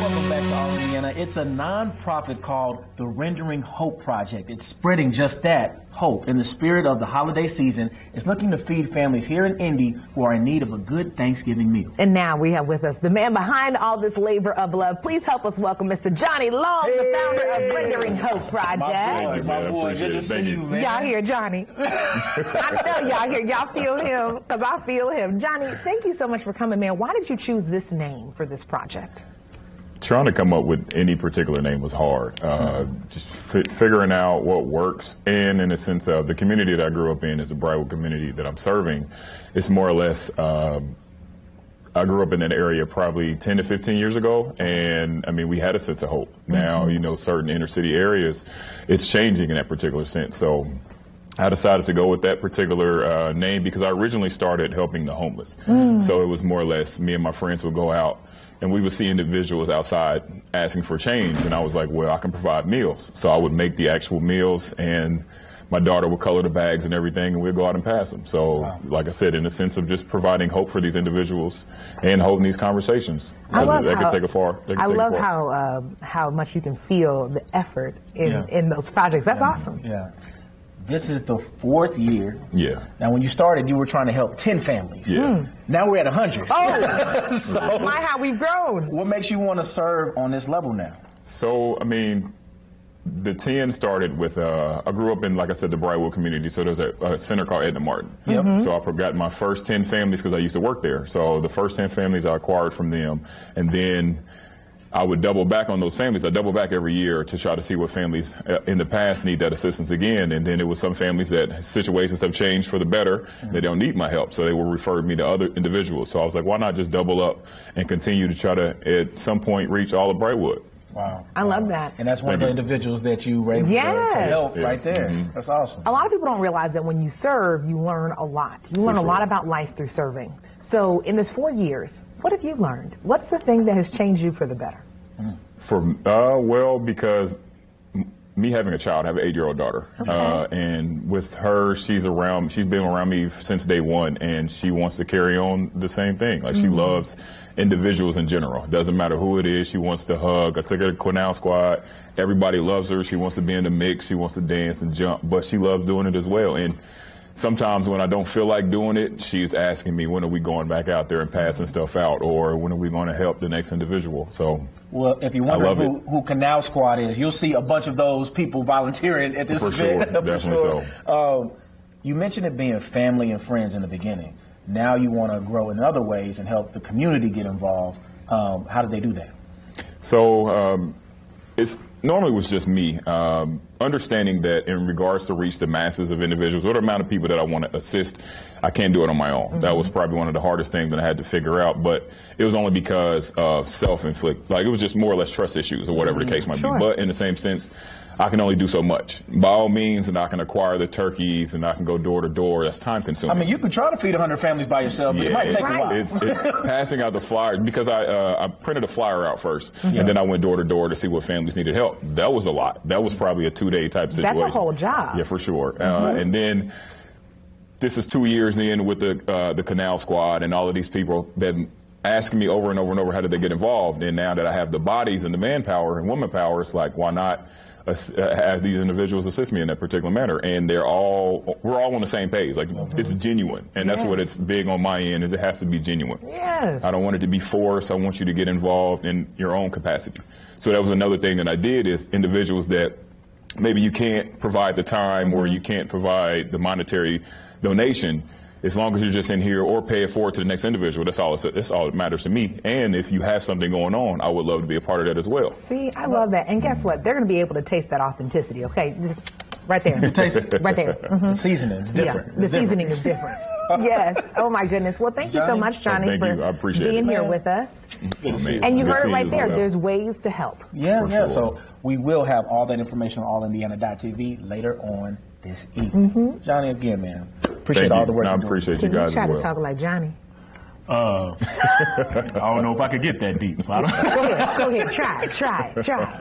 Welcome back to All Indiana. It's a nonprofit called the Rendering Hope Project. It's spreading just that, hope, in the spirit of the holiday season. It's looking to feed families here in Indy who are in need of a good Thanksgiving meal. And now we have with us the man behind all this labor of love. Please help us welcome Mr. Johnny Long, the founder of Rendering Hope Project. My boy, good to see you, man. Y'all hear Johnny? I know y'all hear. Y'all feel him, because I feel him. Johnny, thank you so much for coming, man. Why did you choose this name for this project? Trying to come up with any particular name was hard. Just figuring out what works, and in the sense of the community that I grew up in is the Brightwood community that I'm serving. It's more or less, I grew up in that area probably 10 to 15 years ago, and I mean, we had a sense of hope. Now, you know, certain inner city areas, it's changing in that particular sense. So I decided to go with that particular name because I originally started helping the homeless. So it was more or less me and my friends would go out and we would see individuals outside asking for change. And I was like, well, I can provide meals. So I would make the actual meals, and my daughter would color the bags and everything, and we'd go out and pass them. So, like I said, in the sense of just providing hope for these individuals and holding these conversations. I love they can take it far. I love how much you can feel the effort in those projects. That's awesome. Yeah. This is the 4th year. Yeah. Now, when you started, you were trying to help 10 families. Yeah. Now we're at 100. Oh, so my, how we've grown. What makes you want to serve on this level now? So, I mean, the 10 started with, I grew up in, like I said, the Brightwood community, so there's a center called Edna Martin. So I got my first 10 families because I used to work there. So the first 10 families I acquired from them, and then I would double back on those families. I double back every year to try to see what families in the past need that assistance again. And then it was some families that situations have changed for the better. They don't need my help. So they will refer me to other individuals. So I was like, why not just double up and continue to try to, at some point, reach all of Brightwood? Wow. I love that. And that's one of the individuals that you were able to help right there. That's awesome. A lot of people don't realize that when you serve, you learn a lot. You learn a lot about life through serving. So in this 4 years, what have you learned? What's the thing that has changed you for the better? Well, because me having a child, I have an 8-year-old daughter, and with her, she's been around me since day one, and she wants to carry on the same thing. Like, she loves individuals in general. Doesn't matter who it is, she wants to hug. I took her to Quinal Squad. Everybody loves her. She wants to be in the mix. She wants to dance and jump, but she loves doing it as well. And sometimes when I don't feel like doing it, she's asking me, when are we going back out there and passing stuff out, or when are we going to help the next individual? So, well, if you wonder who Quinal Squad is, you'll see a bunch of those people volunteering at this event. Sure, definitely so. You mentioned it being family and friends in the beginning. Now you want to grow in other ways and help the community get involved. How did they do that? So normally it was just me. Understanding that in regards to reach the masses of individuals, what amount of people that I want to assist, I can't do it on my own. That was probably one of the hardest things that I had to figure out, but it was only because of self-inflict. Like, it was just more or less trust issues or whatever the case might be. But in the same sense, I can only do so much. By all means, and I can acquire the turkeys and I can go door to door. That's time consuming. I mean, you could try to feed 100 families by yourself, but it might take a while. It's passing out the flyers, because I printed a flyer out first, and then I went door to door to see what families needed help. That was a lot. That was probably a 2-day type situation. That's a whole job. Yeah, for sure. And then this is 2 years in with the Quinal Squad, and all of these people that asking me over and over and over, how did they get involved? And now that I have the bodies and the manpower and woman power, it's like, why not have these individuals assist me in that particular manner? And we're all on the same page. Like, it's genuine, and that's what it's big on my end, is it has to be genuine. Yes. I don't want it to be forced. I want you to get involved in your own capacity. So that was another thing that I did, is individuals that maybe you can't provide the time or you can't provide the monetary donation, as long as you're just in here or pay it forward to the next individual, that's all that matters to me. And if you have something going on, I would love to be a part of that as well. See, I love that. And guess what? They're going to be able to taste that authenticity, okay? Just right there. You taste it. Right there. The seasoning is different. Yeah, the seasoning is different. Yes. Oh, my goodness. Well, thank you so much, Johnny, for being here with us. And you heard it right there. There's ways to help. Yeah. So we will have all that information on allindiana.tv later on this evening. Johnny, again, man, appreciate all the work. I appreciate you guys as well. Try to talk like Johnny. I don't know if I could get that deep. Go ahead. Try.